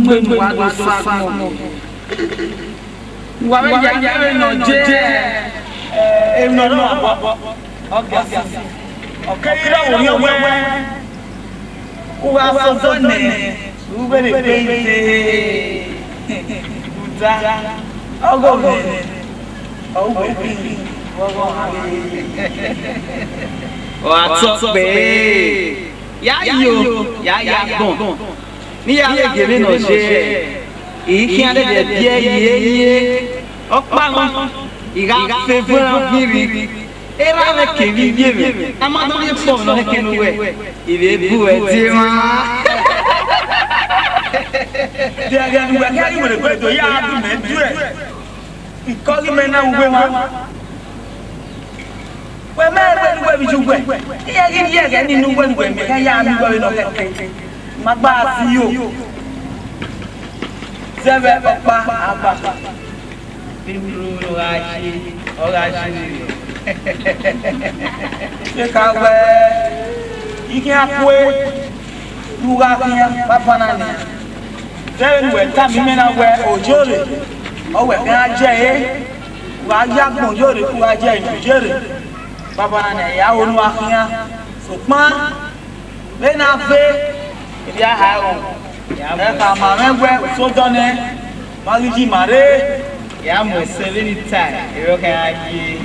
menu wa do samu. Wa be ya no je. E no no. Okay, ira wo yo we. Wa so ne. U be de pente. Uza. Ogo ne. O we. What's up, babe? Ya bon. Ni ya gebe no je. Iki ade de bie ye. Opa mo. Iga fe fun biri. Era me ke bi bie me. Amado ye fo no ke no we. Ibe bu e ti ma. Dia ga ni wa ka ni we do ya du me du e. Ikogi me na we ma. Well, man, where did you go? Yeah, and you went when I am going on. My bath, you. Seven papa. Take away. You can't wait. You are here, Papa. Then when coming away, or Jolly. Oh, well, I say, why young Jolly who are Jolly. Papa na ya wonu ahia so pa le na fe bi a ha o ya ka ma megwe so done magiji mare ya mo 70 time e ro ka aji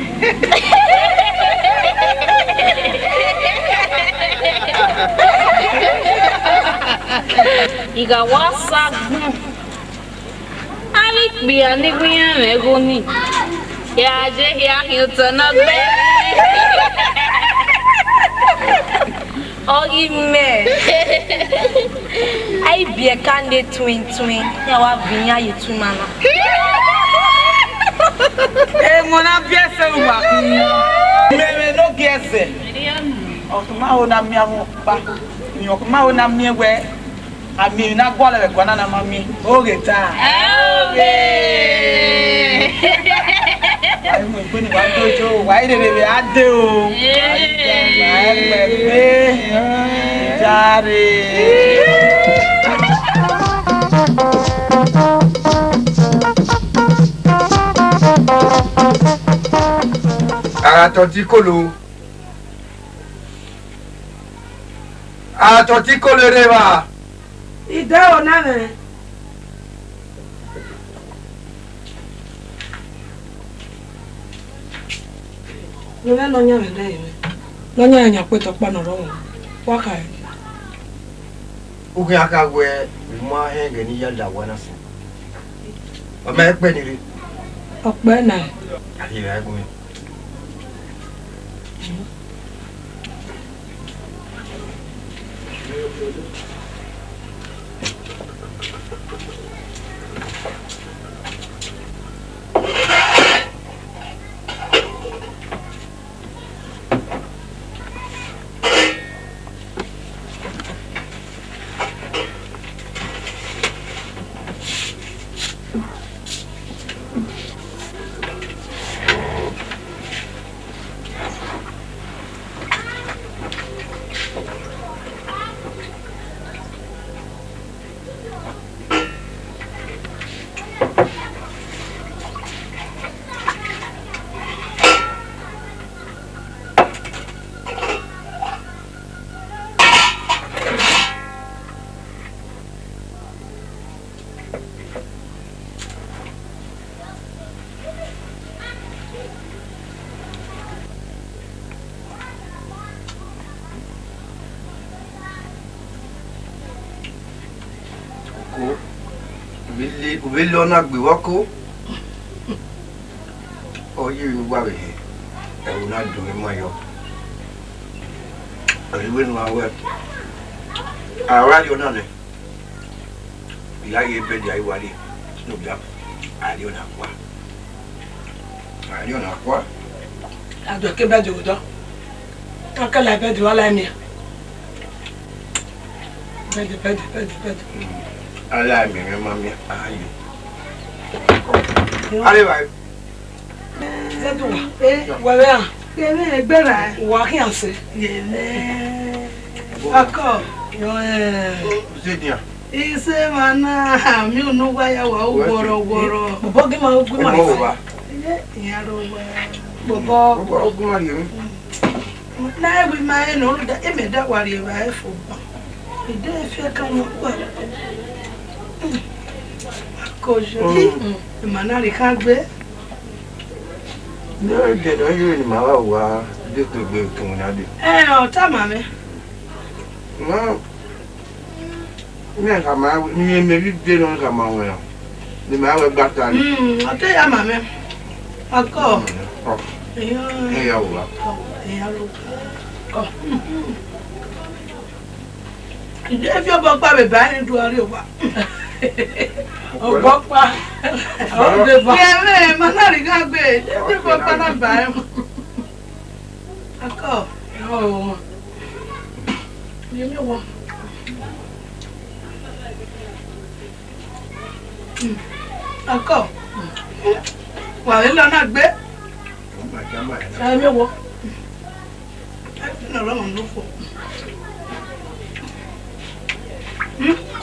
iga wasa ali bi ani gwian ego ni ya je ya hilton na be oh me I be a candid twin ya wa binya yitu mana mona piese wa me no giese okuma ona mi amu ba ni okuma ona mi we ami na gwala we kwana na mami oge ta ai mo peni wa dojo wa ide bebe ade o bebe jare Atoti kolo reba ide onane Nwe no nya meda ime. No nya nya kweto pa no ro. Waka. ugu aka gwe mo he gani yalda wana so. O me pe ni ri. Ope na. Ari ra gwe. Ubili ona gbe woko oyi wa be e una do mi moyo ari we no awe ara yo na le ya ye be di ayi wale no bia ari ona kwa Ado ke be do do. Akala be do ala mi. Be. ala mi me mami ayo ale vai Zedu wa we a kele egbera wa ki anse yele ako yo zedia Ise mana mi unu gwa ya wa ugworo. Bobo gi ma ogwu ma. Ya ro wa. Bobo ogwu ma yo. Na we ma e no da e me da wari ba e fo ba. E de fe kan no kwa. Ko joli. Mana ri kan gbe. No de no yo ni ma wa de to gbe tun na de. O ta ma me. No. Ni ka ma ni me bi de no ka ma wa. Ni ma wa gata ni. O te ya ma me. Ako. Ya wa. Ya lo. If you go back behind to a river. Oh, Papa. Oh, the man, Manari got bed. Every papa by him. I call. Oh, you know what? I call. Well, it's not bad. I know what. I don't know for.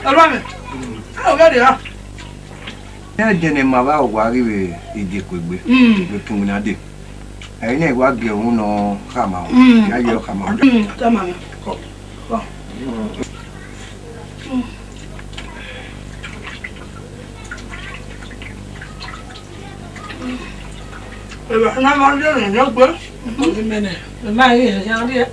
Alright. Oh, very hard. Ya jene ma ba wa ri we ije kwegbe. Be tun na de. Ai na wa ge ohun no ka ma. Ya yo ka ma. Ta ma. Ko. Ko. Na ma de ne gbe. Mo ti mene. Ma yi ya ri.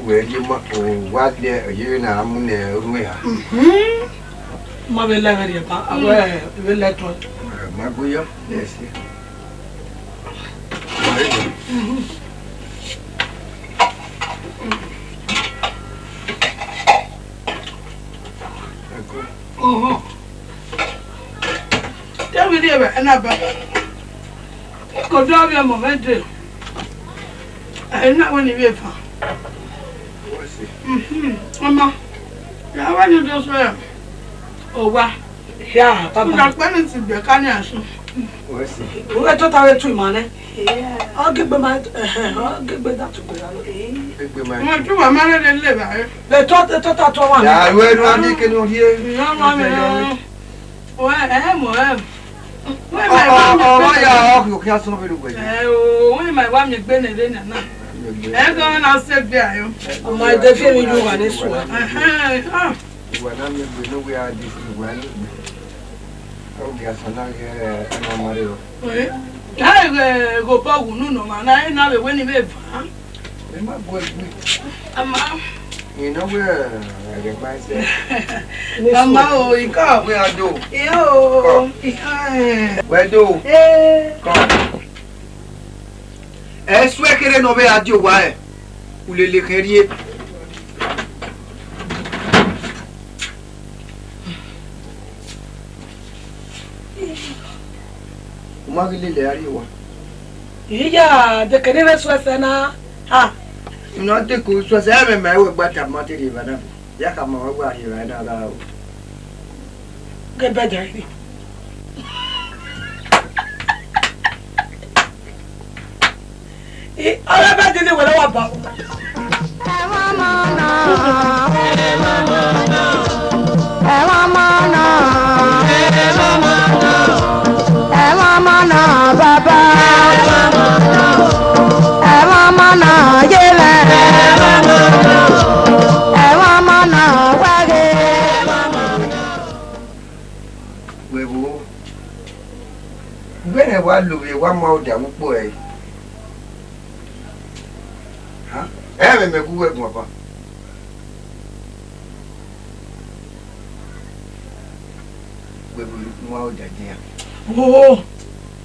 We you what there you na mun ne ruwe ha. Ma be la gari pa. Awe be la to. Ma guyo. Yes. Tell me there another. Ko do bi mo me de. Ai na woni be fa. Mama. Ya wa ni do so ya. O wa. Ya, papa. Na pa ni ti be ka ni aso. O si. O ga to ta we tu ma ne. O ge be ma o ge be da tu be la. Gbe ma. Mo tu ma ma le ba. Le to ta to wa. Ya we no ani ke no hie. Ya ma me. O mo we ya o ki aso no be lu gbe. O we ma wa mi gbe ne le na. Go na se be ayo. O ma de fe mi ju wa ni so. Wa na mi gbe no we a di wa ni. O ga so na ge na mare o. Ya go pa wu nu no ma na na be we ni be fa. Me ma go gbe. Ama. You know where I get myself. Ama o iko. Where I do. Yo. Where do? Come. Est-ce que no be adio wa e? Ou le lekerie. O ma gele le ari wa. Iya, de kene so na. Ah. No te ku so se me me we gba ta materi ba na. Ya ka ma wa gba ri ba na da. Ke be jari. Ọ̀rẹ́ bá délé wẹ̀rẹ́ wà bá. Bàbá. Yẹlẹ. Wáyé. Wẹ̀wò. Bẹ́ẹ̀ wá lòwe wá máa ọjà púpọ̀ ẹ̀. Me kuwe kwa pa. Wewe mwa ojajia. Oh.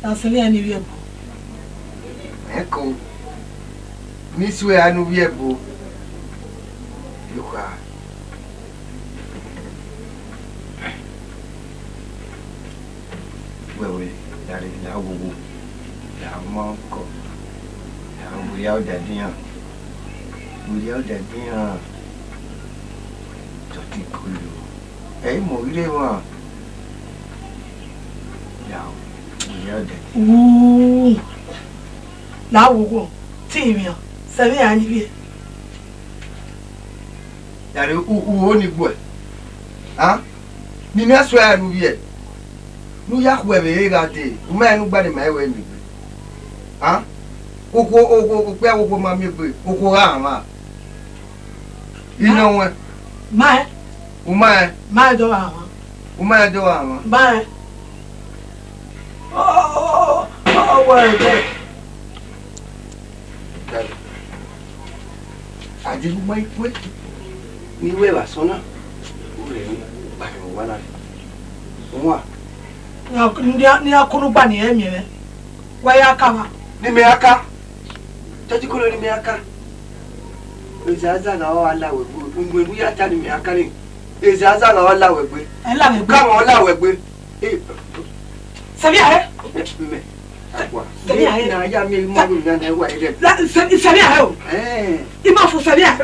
Asili ani wiebo. Eko. Miswe anu wiebo. Yuka. Wewe dari na gugu. Ya moko. Ya buya ojajia. Buya ojajia. Toti kulu. Mo ile wa. Ya. Buya ojajia. Na wugo. Timio, Sabi Annie. That you only good. Huh? Nina swear to be. No yak where we got it. Man, nobody may win me. Huh? Where will mammy be? Okoama. You know what? My door. My door. My. Oh, well. I didn't wait with me. Where was Sona? What? Now, near Kurubani, Emmy. Why I come? Nimeaka. Tajikolo nimeaka. Ezaza na wala wegbe. Ngwe bu ya ta nimeaka ni. Ezaza na wala wegbe. Ela me ka wala wegbe. Sabia he? Sabia he na ya mi mo ru na wa ile. Sabia he. Ima fu sabia he.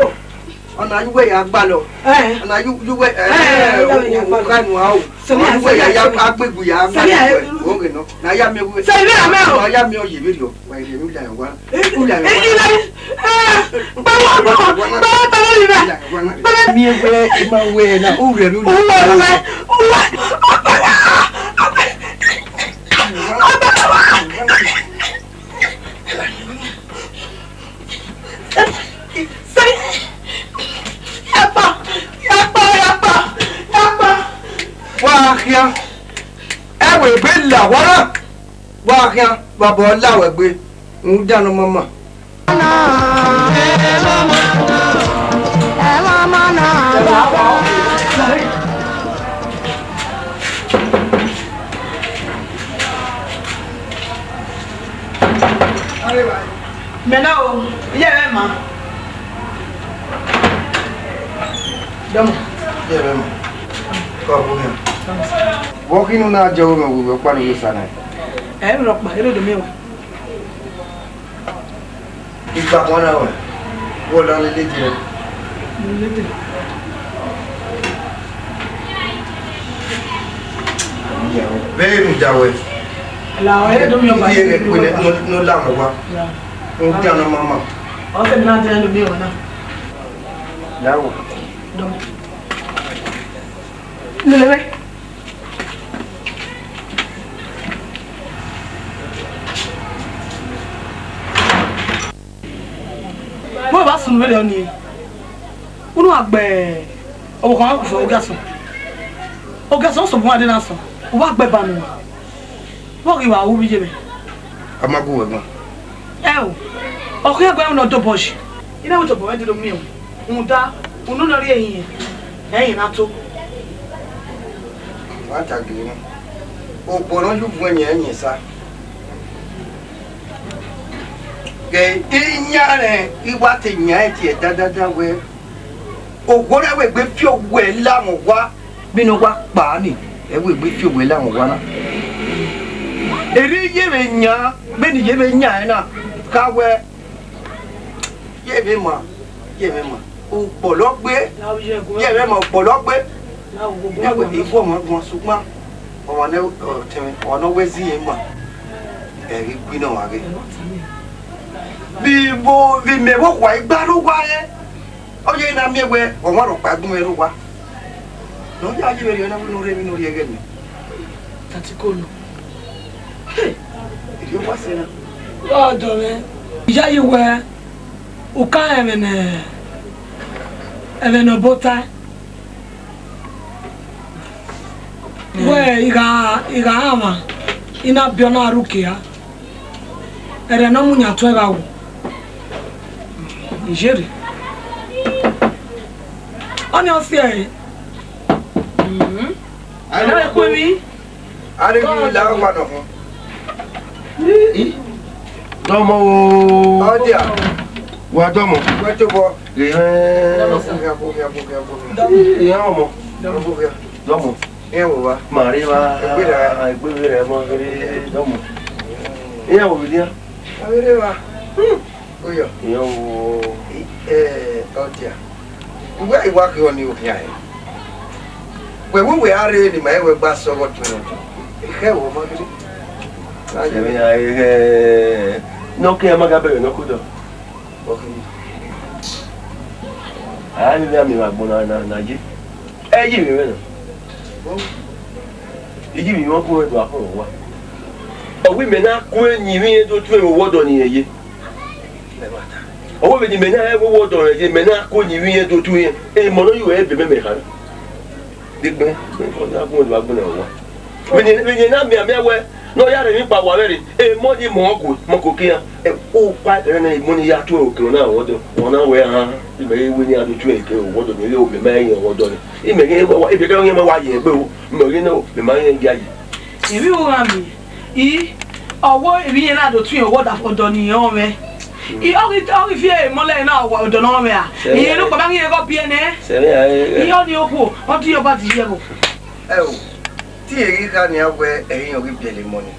Ona yu we ya gba lo. Ona yu we ka nu ha o. Sabia we ya agbegbu ya gba. O ge no. Na ya mi we. Sabia me o. Na ya mi o ye bi lo. Wa ile mi da yan wa. Mi we ima we na o re lu. Wahia ewe be la wara wahia babo la we gbe ndanu mama Menao, yeah, ma. Dom. yeah mama ko bu ya walking na jawo me we pa ni sana Rock my little meal. igba won na wa wo lo le je very mu jawe La way do me over here no la mo wa o ti ana mama o se na te do me ona. yawo Dom. Lele. Mo ba sun wele oni. Unu agbe o kan ku fo ogason. Ogason so bo ade na so. O wa gbe ba mi. Wo ri wa wo bi je be. amagu we gan O ko agbe no do bosh. Ina wo to bo we do mi o. Nda, unu no ri eyin. Eyin na to. wa ta gbe o bono ju fun yin sa ke inyare iwa te nya ti e dadada we ogore we gbe fi owe la won wa binu wa pa ni e we gbe fi owe la won wa na eri ye be nya be ni ye be nya na ka we ye be ma o polo gbe ye be ma polo gbe na we ifo mo gbon sugbon o ne o temi o no we zi e ma eri gbi na wa ge bí mo bí me wo wa igba ru wa e o ye na mi we o wa ro pa gun e ru wa no ya ji be na no re mi no ri ege mi Tatikolo. yo wa se na O do me. Ya yi we o ka emene bota. We iga ama ina biona rukia. Ere na munya to ga wo. Nigeria. Oni o se e. Ana ko mi. ari mi la wa no ho Domo o dia wa domo. we to bo Ya mo. Domo. e wo wa Mari wa. Ai gbere mo gere domo. Ya wo bidia. avere wa o yo Yo o dia we iwa ki oni o ya e we are ni ma we gba so go to e wo mo gidi no que ama gabe no kudo. Ah, ni mi ma gbona na ji. E ji mi me no. Iji mi won ko do afun wa. Owi me na ku enyi mi to tu e wodo ni eye. Owo me di me na e wodo re me na ko nyi wi to tu yen. E mo no yu e be me kan. Digbe ko na ku do agbona wa. Me na mi amewe no ya re mi pa wa re. E mo di mo ko kian. E o pa re na mo ni ya tu o kiro na wodo. Wona we ha. Ibe we ni adu tu e ke wodo ni le o be me yen wodo ni. Ime ke wa ibe ke yen me wa ye gbe o. Me ri no me ma yen gi aye. Èmi wo ra mi. Ọwọ́ èmi yẹn náà do tún yẹn wọ́dà fọ́dọ̀ nìyẹn mẹ́. Ọ̀rí fi mọ́lẹ̀ náà wà ọ̀dọ̀ náà mẹ́ à. Ìyẹn ló kọ̀ bá ń yẹn kọ́ bí ẹnẹ́. Ìyẹn ni ó kù, wọ́n tún yọ bá ti yẹ kù. Ẹ o, tí èyí ká ni àwẹ̀ ẹ̀yìn orí bẹ̀lẹ̀ mọ́ ni.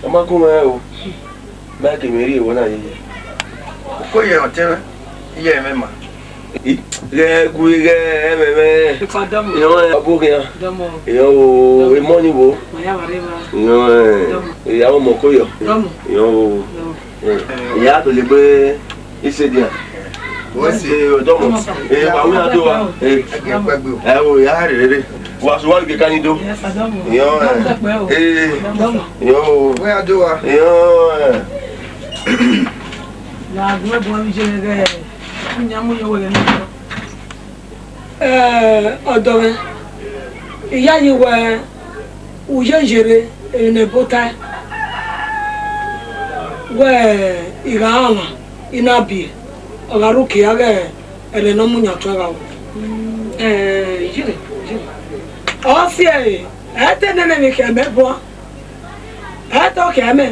Ọmọ kún mọ́ ẹ o, bá kèmí rí ìwọ náà yẹ. Kó yẹ ọ̀tẹ́ iye ẹ̀mẹ́ mà. Rẹ gu rẹ ẹmẹmẹ. Ìfàdọ́mù. Ìyẹn abókìyàn. Dọ́mù. Ìyẹn o ìmọ̀ ni wo. Màyà wà rí ma. Ìyẹn ìyàwó mọ̀kóyọ̀. Dọ́mù. Ìyẹn o ìyá tó lè gbé ìṣèdíà. Wọ́n sì ọ̀dọ́mọ̀. Àwọn ìyá tó wa. Ẹ wo ìyá rẹ̀ rẹ̀. Wàásù wà lókè kánidó. Ìyẹn ìyẹn o. Wọ́n yà dó wa. Ìyẹn. Làgùn ẹ̀bùn mi ṣe gẹ́gẹ́ nyamúnyẹwò yẹn ní ọ̀dọ̀ rẹ̀ ìyá yìí wẹ̀ òye ìṣeré ènìyàn bóta wẹ̀ ìhà àlà iná bì ọ̀gáru kìá rẹ̀ ẹ̀rẹ̀nà múnyàtọ̀ ra o. Ìṣirè ọ̀sì ẹ̀ tẹ́ nẹ́nẹ́ mi kẹ̀ mẹ́ bọ́ ẹ̀ tọ́ kẹ̀ mẹ́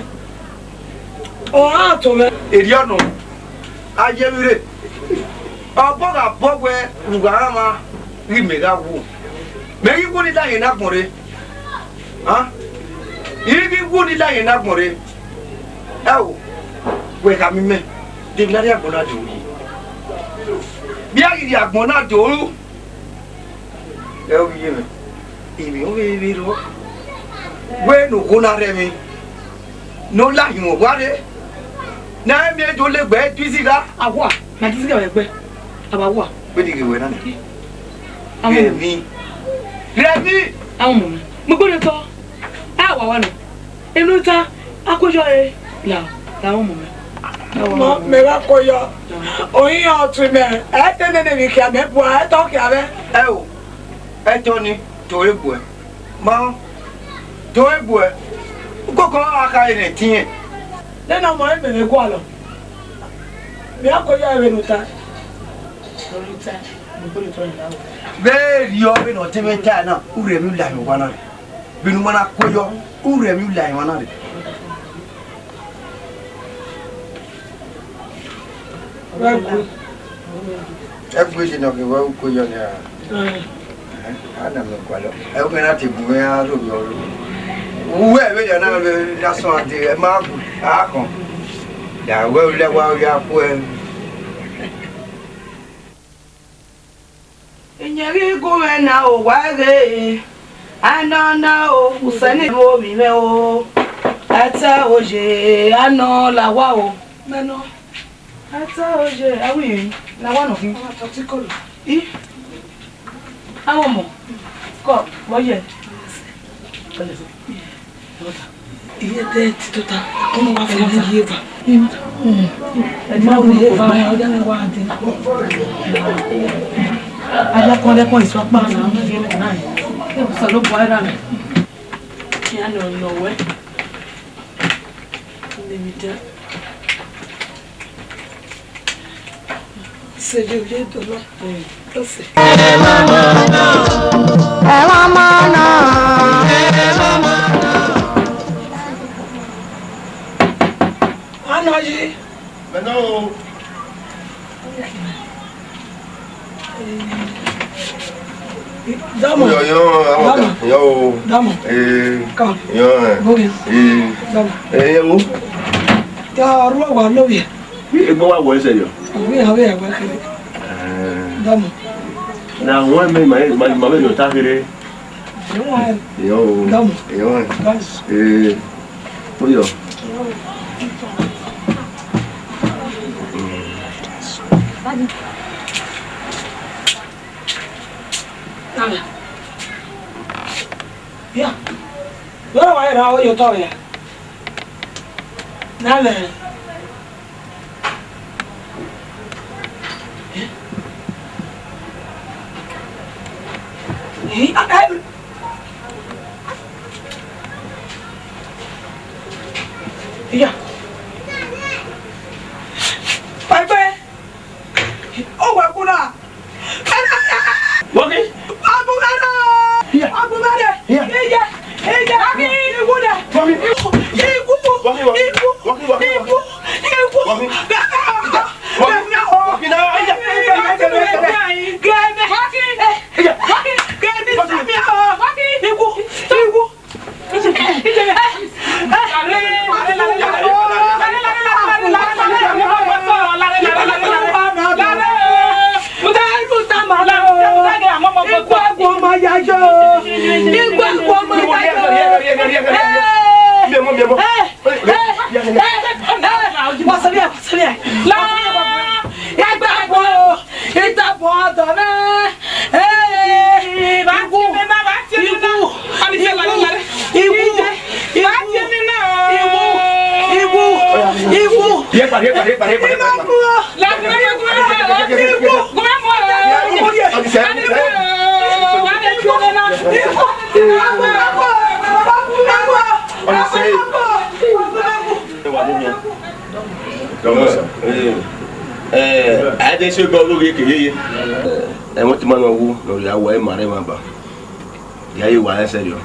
ọ̀hán àtọ̀ rẹ̀. Èdè ọ̀nà ajẹ́wìrè. Ọgbọ́gà bọ́gbẹ́ ǹgbàrámà rí mẹ́gà wò. Mẹ́gí kú ní láyé náà gbọ̀nrẹ́. Ìrí kú ní láyé náà gbọ̀nrẹ́. Ẹ wò, wẹ̀ ká mi mẹ́, débi náà rí àgbọ̀n náà dòwú yìí. Bí àgìdì àgbọ̀n náà dòwú. Ẹ ó yé mi, èmi ó wéé wéé lọ. Wé nùkú náà rẹ̀ mi, ní láyé wọ̀ wá rẹ̀. Náà mi ètò lè gbẹ́ tíṣí ká. Àwọ̀ àti tíṣí ká wẹ̀ gbẹ́. Abawa. Where you go now? Remi. Àwọn mo gbọ́dọ̀ tọ́. Wà wá nù. Inú ta akójọ ẹ là làwọn mọ̀ mẹ́. Mọ mẹ́wàá kọ yọ. Oyin ọ̀tún mẹ́. Ẹ tẹ́lẹ̀ ní mi kí a mẹ́ bu ẹ tọ́ kí a mẹ́. Ẹ o, ẹ tọ́ ni torí bu ẹ. Mọ torí bu ẹ. Kókó aka yẹn tiẹ̀. Lẹ́nu ọmọ ẹ bẹ̀rẹ̀ kó àlọ́. Bí a kọ yọ ẹ rẹ̀ ta. Bẹ́ẹ̀ rí ọ bí nà ọtí mi ta náà, ó rẹ̀ mí láyé wọn náà. Bínú wọn náà kójọ, ó rẹ̀ mí láyé wọn náà. Ẹ gbé jìnnà kí wọ́n kójọ ní ara. Ana mi kwalo. Ẹ ó kẹ́ná ti bù mí á lóbi ọ̀rọ̀. Wúwẹ́ ẹ̀ bẹ́ẹ̀ náà lè lásán àti ẹ̀ máa bù á kàn. Dàwẹ́ lẹ́wọ́ orí apó ẹ̀. Ìyẹ̀rí gómìnà ò wáre àná o Hùsẹ́nì omi mẹ́ o ẹ̀tẹ́ òjè àná làwà o mẹ́nà ẹ̀tẹ́ òjè àwọn èèyàn làwà nà fún àtọ́tí kọlù í àwọn ọmọ kọ wọ́yẹ̀ iye tẹ́ ti tó ta ọmọ wa fún mi yé wa ẹ̀dínwó yé wa ọjà mi wá dé. Adẹ́kọ́ ìsọpá náà ń gbé náà yìí. Sọ ló bọ́ ara mi. Kí á lọ lọ wẹ́. Lébi dá. Ṣèjì ojú ètò náà lọ́sẹ̀. Àná yìí. Bẹ́ẹ̀ni o. Damo. Yo, awaka. Yo. Damo. Come. Yo. Bóyá. Damo. Wo. Tí a rú àwa lóye. Egbon wa wo ese yo. Àwọn ẹ̀wà kiri. Damo. Na wọ́n me ma me no ta kere. Yo. Damo. Yo. Oyo. Yeah. Where are you? How are you talking? Nale. Yeah. Bye bye. Oh, what gonna? Okay. Abugada. Yeah. Abugada. Yeah. Hey, you go there. I didn't say go look here. I want to man who no ya wa mare ma ba. Ya yi wa ese yo.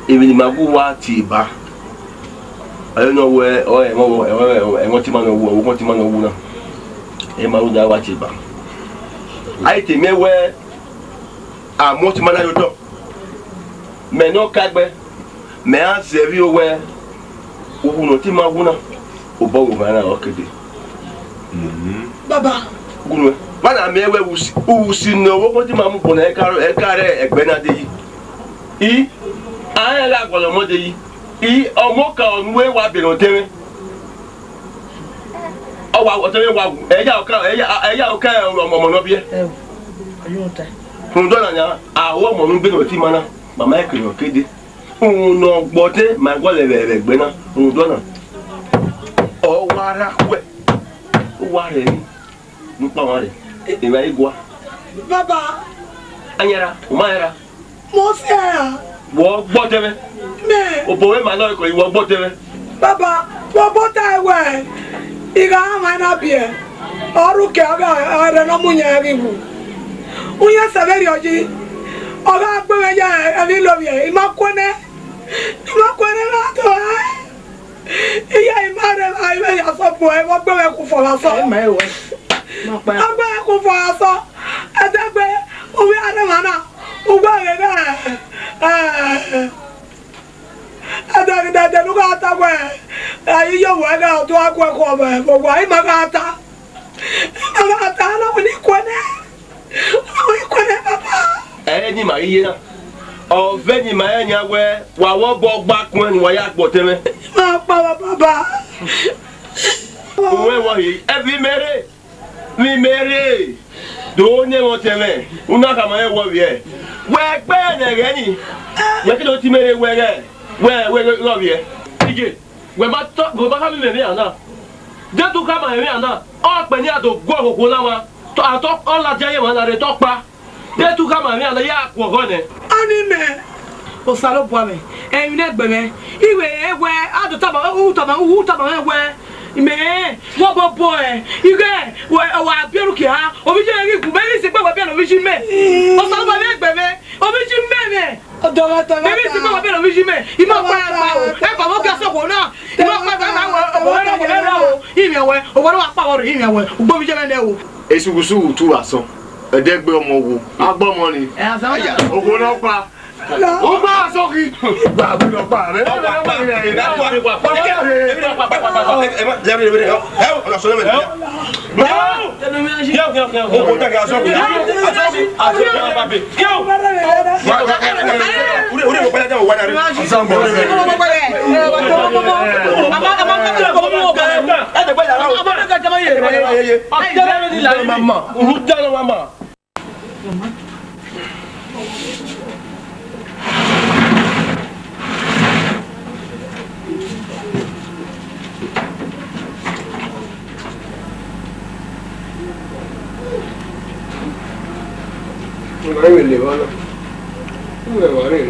Even magu wa ti ba. I don't know where I want to man who want to man who na. E ma u da wa ti ba. I te me where a mo ti man yo do. Me no kagbe. Me an servi o where u no ti ma wu na. Obo wo na okede. Baba. Gunu. Bana me we usi no wo ti ma mu ko na e kare egbe na de yi. I an la golo mo de yi. I omo ka onwe wa be no tewe. O wa o tewe wa eja o ka omo no bi e. Ayunta. Fun do na nya awo mo nu be no ti mana. Mama e kire okede. No gbote ma go le egbe na. Fun do na. O wara kwe. O ware ni. Npa ware. E wa igwa. Baba. Anyara, o ma era. Mo se ara. Wo gbo tebe. Me. O bowe ma lo ko iwo gbo tebe. Baba, wo bota ewe. Iga ama na bie. Oru ke aga ara no munya ribu. Unya saveri oji. Oga gbe ya evi lo bie. Imakone na to ai. Iya imare ai ya so po e mo gbe ku fo la so. E mai we. Ma pa. Agbe ku fo la so. Adagbe owi ara mana. Ugba re ga. Adagbe lu ga ta we. Ayi yo we ga to akwa ko be. Gbogbo ai ma ga ta. Ma ga ta na ni kone. Ni kone papa. Ni ma iye na. O ve ni ma enya we wa wo bo gba kun ni wa ya gbo tebe. Ma pa baba. Uwe wo yi ebi mere. Mi mere. Do ne mo tebe. Una ka ma e wo wie. We gbe na re ni. Ye ki do ti mere we re. We lo wie. Ije. We ba ka mi mere ana. De tu ka ma mere ana. O pe ni ado gwo kokoko la wa. To ato o la jaye wa na re to pa. De tu ka ma mere ana ya ko go ne. Ani me. O salo bo me. E mi ne gbe me. Iwe ewe ado taba u taba ewe. Me wo bo e. Ige wa bieru ki ha. Obi je ri ku be ni se pe wa bieru obi ji me. O salo bo me gbe me. Obi ji me me. Odo ma to. Be ni se pe wa bieru obi ji me. Imo pa pa o. E pa mo ga so ko na. Imo pa pa na wo na o. Imi ewe. O wo wa pa wo ri imi ewe. Ugbo bi je me ne o. Esugusu tu aso. Edegbe omo wo. Agbo mo ni. Ogo na pa. O gba asoki. Gba bi lo pa re. Nói mình liều hơn không? Người bảo này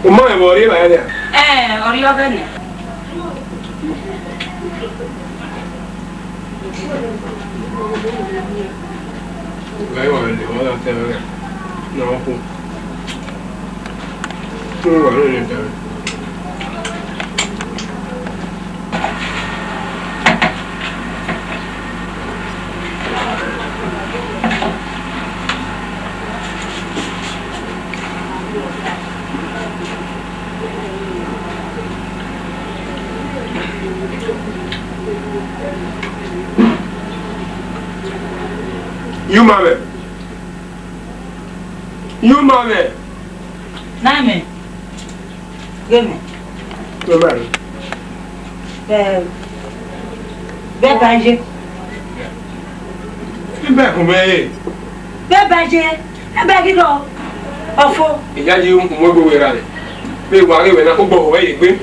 Umma ya bori ba ya? Ori wa gani. Vai wa le wa ta ba. Na ku. Tu wa le ta. You mame. You mame. Name. Gemi. No mame. Be banje. Ibe ko me. Be banje. E be ki do. Ofo. Iya ji mo gbo we ra le. Be wa re we na ko gbo we gbe.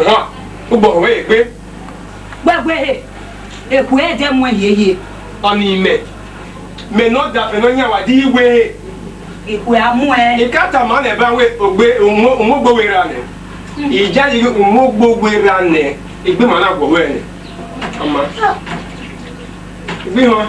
Ha. Ko gbo we gbe. Gbagbe he. Eku e je mo yeye. Oni me. Me no da fe no nya wa di we. Eku amu e. Ikata ma na ba we ogbe mo gbo we ra le. Ija ji mo gbo we ra ne. Igbe ma na gbo we ni. Ama. Igbe ho.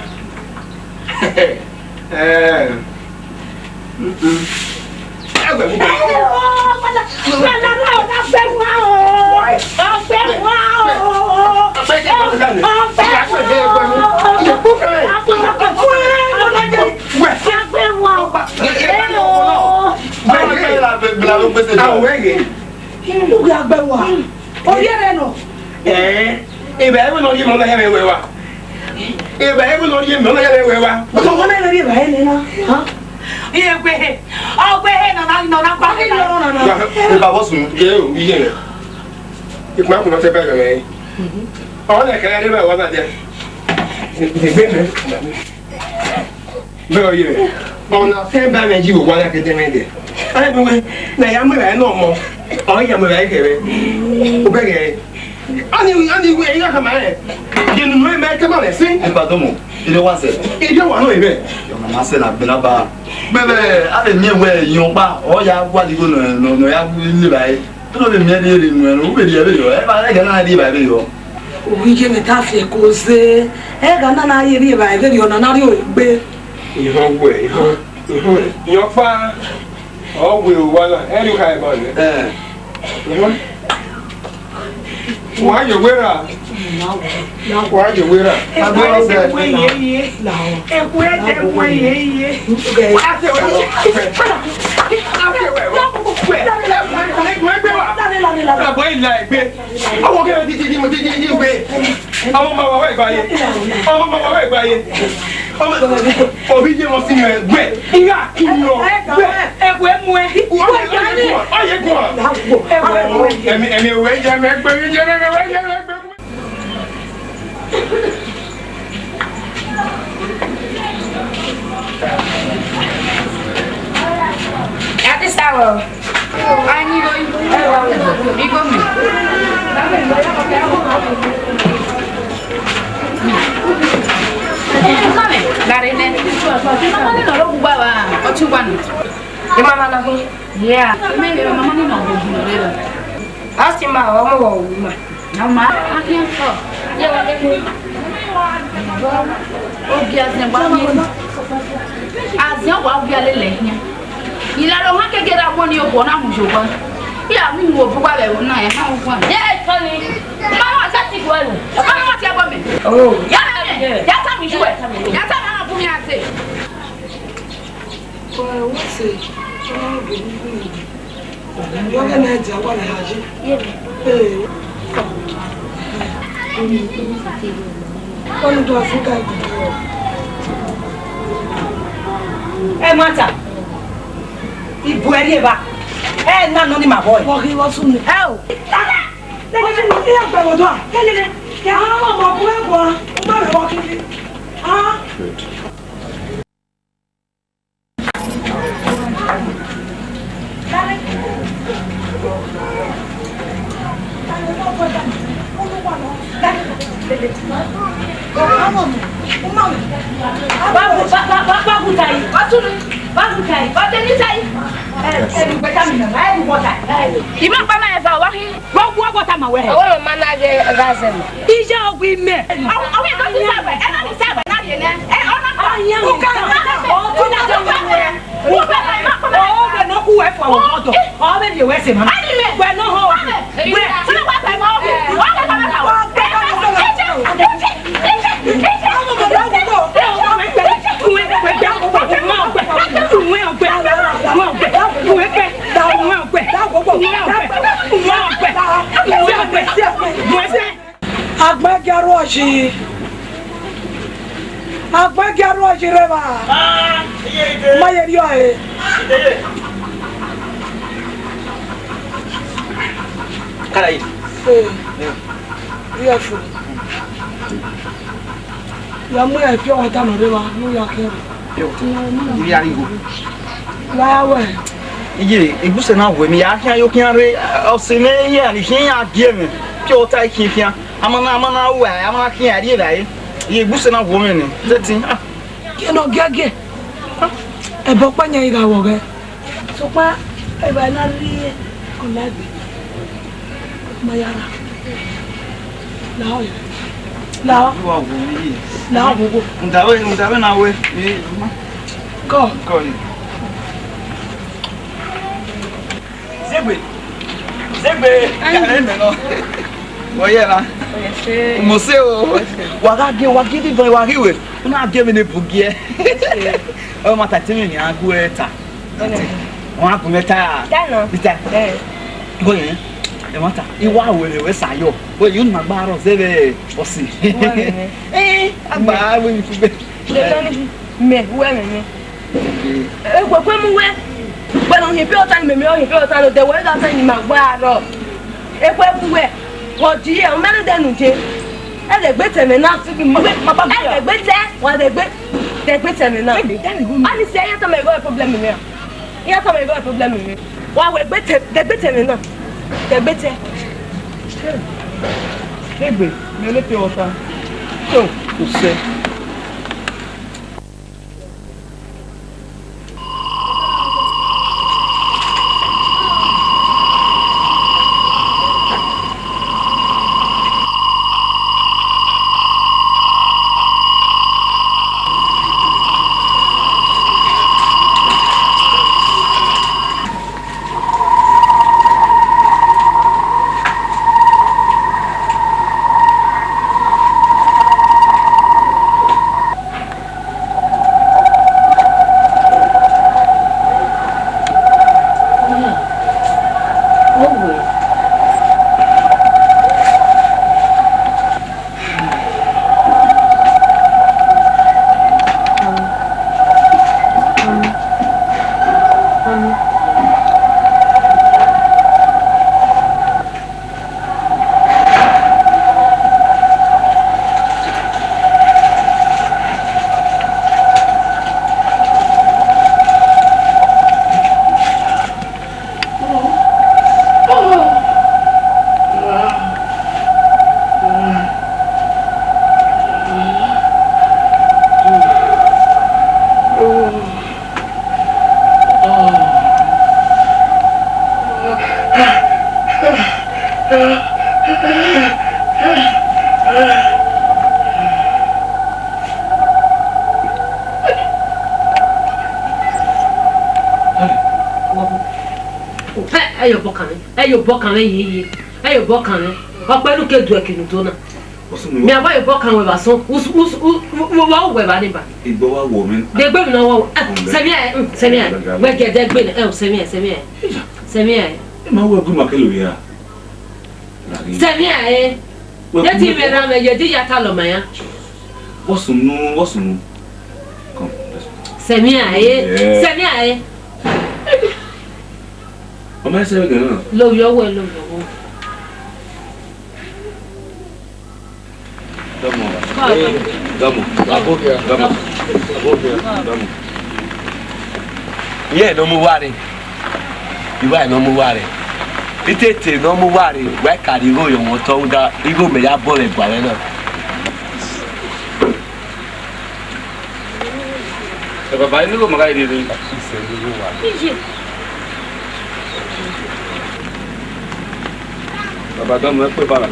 Ani we ya kama e. Yenu no me kama le sin. E pardon mo. Ile wa se. Ile wa no ibe. Yo mama se na bena ba. Bebe, a be mi we yon pa. O ya wa di go no ya ni ba e. To be mi e le nu e no be di e be yo. E ba le ga na di ba be yo. O wi je me ta fi ko se. E ga na ye bi ba e be yo na ri o gbe. Ihon we, ihon. Yo pa. O we wa na. E lu ka e ba le. Ihon. Why you wear a? Why you wear a? I'm going to say, At this hour, I need ìlànà wọn kékeré àwọn ni ọgbọ̀n náà mú ṣùgbọ́n bí àwọn ìwò òbúgbà rẹ̀ wọ́n náà ẹ̀ máa ń fún ẹ̀. yẹ́ ẹ̀kọ́ ni máa wọ́n ṣe ti gbọ́ ẹ̀rù ọ̀pọ̀ ni wọ́n ti ẹgbọ́ mi. yàrá mi yàtọ̀ mi ṣú ẹ̀ yàtọ̀ mi àwọn fún mi àti. wọ́n ṣe wọ́n kẹ́ náà jẹ́ wọ́n lè hajj. Onu do Africa. Mata. Ibu eri ba. Na no ni my boy. Wo ki wo sun ni. Oh. Ni agba wo do. Lele. Ah, mo bu e bo. Mo re wo ki. Ah. Babu tai. Babu tai. Bateni tai. Ima pa na eva wa hi. Wo bota ma we. Awo manage gazen. Ija ogwi me. Awo ko ti sabe. E na ni sabe na de ne. E ona pa. O ka na. O tu na de we. O be no ku we for wo moto. O be de we se ma. We no ho. We ti na wa pa ma o. O ka na ka wa. Agbẹjọ́rò ọ̀ṣìrẹ́ bá. Máyé rí ọ̀hẹ́. Kára yìí. Rí ẹ̀fọ́. Ya mú ẹ̀ fi ọ̀tá nà rẹ̀ wá ní ìyá kẹrù. Ibi ariwo. Láyà wẹ̀. Iye ìgbésẹ̀ náà wẹ̀ mi yà á kí ayọ́ kí á rí ọ̀sẹ̀ ní yẹ́ àní kí á gé mi kí ọ̀tá kí n fi hàn. Amana wẹ̀ amana kí á rí ẹ̀dá yìí. Iye ìgbésẹ̀ náà wọ̀ mí ni. Tẹ́tí. Kí ẹ nọ gẹ́gẹ́. Ẹ̀bọ̀ pẹ́yẹ ìràwọ̀ rẹ̀. Sọpá ẹ̀bà iná rí ọ̀làgbé. Mayara. Láwọ̀ yẹn. Láwọ̀. Wà wò mí yìí. Láwọ̀ gbogbo. Ntàwé náà wẹ̀. Kọ́. Kọ́ ni. Zegbe. Kàrẹ́ mi lọ. Wọ́n yẹ la. Mo se o. Wagidi van wagiwe. Una gé mi ní bugie. O ma ta timi ni agu eta. Wọ́n á kún mẹ́ta. Dano. Bita. Go yen. E ma ta. Iwa wele we sayo. Bo you na gba ro se be osi. Agba we mi fi be. Me we me. E gbo pe mu we. Bueno, he built on me, he built on the way that I ma gba ro. E pe mu we. Wo di e o mele denu je. E le gbe temi na ti bi mo. E le gbe te, wo le gbe temi na. Ani se ya to me go problem me. Ya to me go problem me. Wa we gbe temi na. De gbe te. Zegbe, me le pe ota. So, o se. Ayo bokan ye ayo bokan opa lu ke du ekinu to na mi aba yo bokan we ba so wa we ba ni ba igbo wa wo mi de gbe mi na wo semi we get de gbe semi ma wo gu makelo ya semi Yeti me na me yedi yata lo maya. Wosunu. Come. Semi aye. O ma se gan. Lo yo we. Damo. Yeah, no more worry. You are no more worry. It no more worry. Where can you go? You want to that? You go me that ball and balance. Baba, ini go makai dia. Baba, kamu apa bala?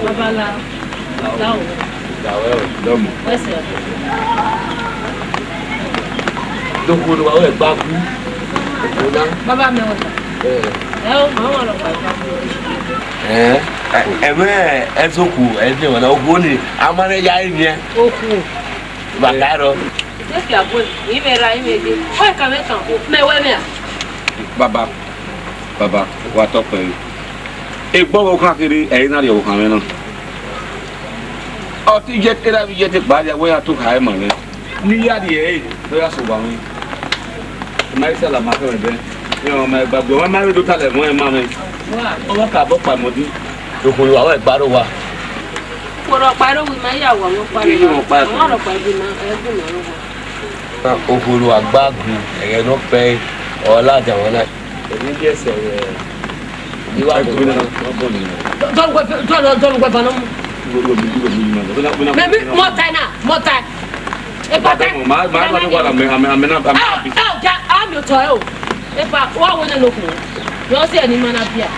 Baba la. Damo. Don't go to our back. Baba me wota. Mama lo pa. Ezoku, eze wana ogoni, amane ya ime. Oku. Bagaro. Esi abo, imera imede. Oye ka me tan. Me we me. Baba, wa to pe. E gbo kan kiri, e na ri o kan me na. O ti je tera bi je te gba ya we ya to ka e mo ni. Ni ya di e, do ya so wa mi. Mai se la ma ke be. Yo ma gbagbo, wa ma ri do ta le mo e ma mi. O wa ka bo pa mo di. Dokoro awe gbaro wa. Koro paro wi ma ya wa mo paro. Mo pa. Mo ro pa bi na e bu na ro. Okoro agbagun, ere no pe ola ja wona. Ni je se iwa go na go ni. Don't go bana. Maybe more time. E pa time. Ma to kwa me na I'm your toy. E pa wa wona loku. Yo se ni mana bia.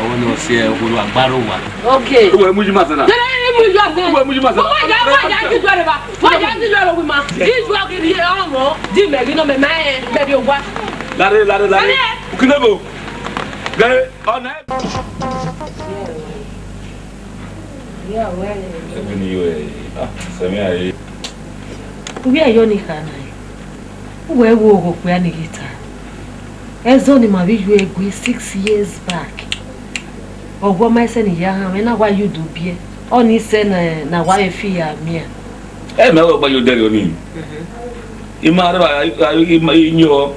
Àwọn no se okoro agbaro wa. Okay. we mu jima sana. We mu jima sana. Wa ya ti jore ba. Wa ya ti jore wi ma. Di ju akiri e omo. Di me bi no me mai be bi ogwa. Lare. Ukinebo. Lare ona. Yeah, well. Ebini yo semi aye. We are yoni kana. We wo pe ani gita. Ezo ni ma bi ju egwe 6 years back. Ogwo ma se ni ya ha me na why you do bie. Oni se na why fi ya mia. E me wo gba yo dere oni. Ima ra inyo.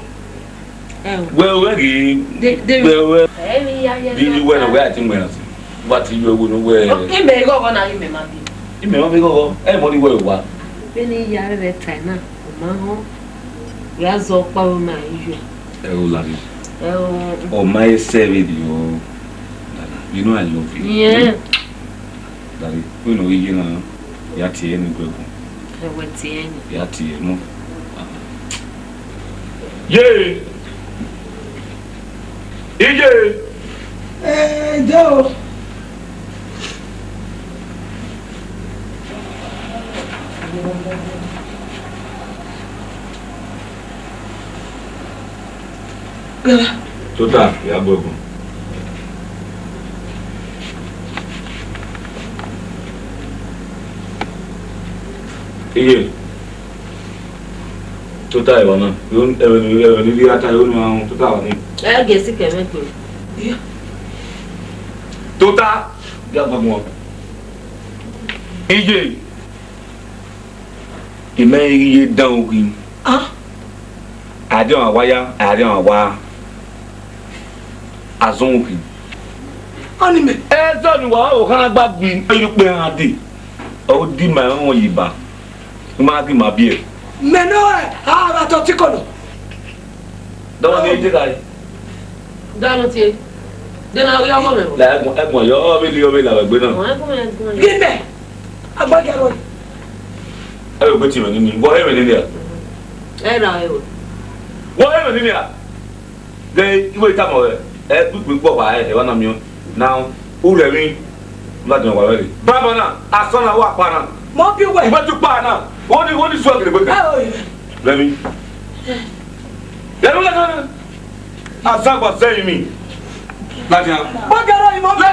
We gi. Di we no we ati mwe. What you will wear. Okay, me go on and me You may go. Everybody will what? Beni yare be tana. Ma ho. Ya zo pa o ma iju. Lari. Oh my service you. You know I love you. Yeah. Lari. You know you know. Ya tie ni go. We tie ni. Ya tie no. Ye. Ije. Joe. Total, ya bobo. Iye. Total wa na. Yo ni ata yo ni ma total wa ni. Ge si ke me pe. Total, ya bobo. Iye. Ime iye dan ogun. Ade wa azonkin. Oni me. Ezo ni wa o kan gbagbi ayu pe han de. O di ma won yiba. Ma gi ma bi e. Me no ara to tikolo. Don ni je kai. Dano ti. Dena ya mo me. La egbon yo mi li o mi la gbe na. Wọ́n ko me. Gbe. Agbagero. Ayo gbe ti me ni. Bo e me ni ya. Ra e o. Wo e me ni ya. De iwe ta mo e. Gbigbe po pa e wa na mi o. Now, who le mi? La de wa we. Baba na, asona wa pa na. Mo bi we. Ibe tu pa na. Woni so agre be. Le mi. Le mi. Azagba say mi. La dia. Bagaro mo be.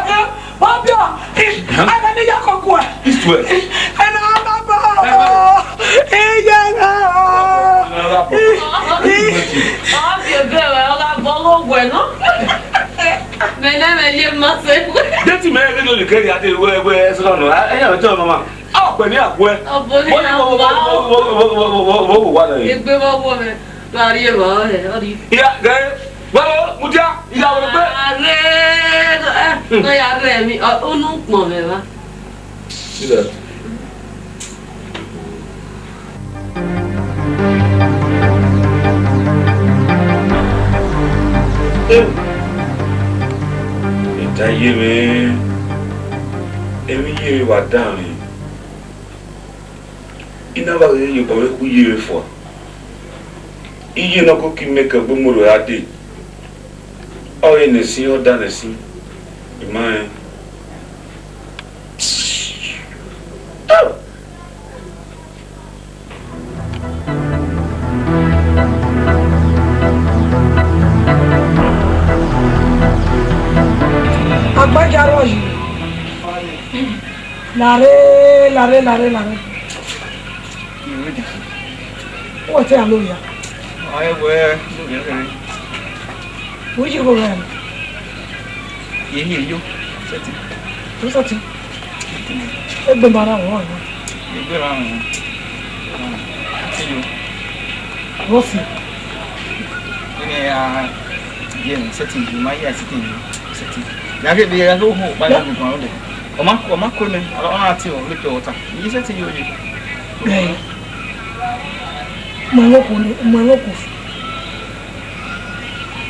Bobia. Ana ni yakoko. This way. Ana baba. Ejana. Be be we o ga bolo gwe no. Me ye ma se. De tí mẹ́rin ló lè kẹ́rì àti ìwé ẹ̀sìn lọ́nà ẹ̀yà ọjọ́ ọmọ ọ̀pẹ̀ ní àpò ẹ̀. wọ́n wò wá lẹ́yìn. Ẹgbẹ́ wọ́n wọ̀ mẹ́ láàrí ẹ̀rọ ẹ̀ ọ̀dí. Ìyá gẹ̀ẹ́ wọ́n mú já ìyá wọn pé. Ààrẹ ààrẹ mi ọ̀nù pọ̀ mẹ́ wá. Ìta yé mi èmi yé mi wà dáhùn iná bá yẹ yẹ kọ̀wé kú yé mi fọ̀ iye náà kó kí mi kẹ́ gbé mo lò á dé ọ̀rẹ́ nìsín ọ̀dà nìsín ìmọ̀ ẹ̀. Agbájáró yìí làré wọ́n tẹ́ àlọ́ yà. Ayé wẹ́ lórí ẹ̀rẹ́. Wọ́n yí kò rẹ̀. Yéyé yó sẹ́tì. Tó sẹ́tì. Ẹgbẹ́ bàrà wọ́n wà ní. Ẹgbẹ́ ra àwọn ṣe yó. Wọ́n sì. Ní ẹ̀ yé mi sẹ́tì yìí máa yé àsìkò yìí sẹ́tì. Yàgé bí yàgé ó hó báyìí gbogbo àwọn ọ̀dẹ̀. Ọmọ kọ́ mi ọ̀nà àti ọ̀ lókè ọ̀tá. Yìí sẹ́tì yóò yé. Bẹ́ẹ̀ mọ̀ ẹ̀wọ̀n kò fún.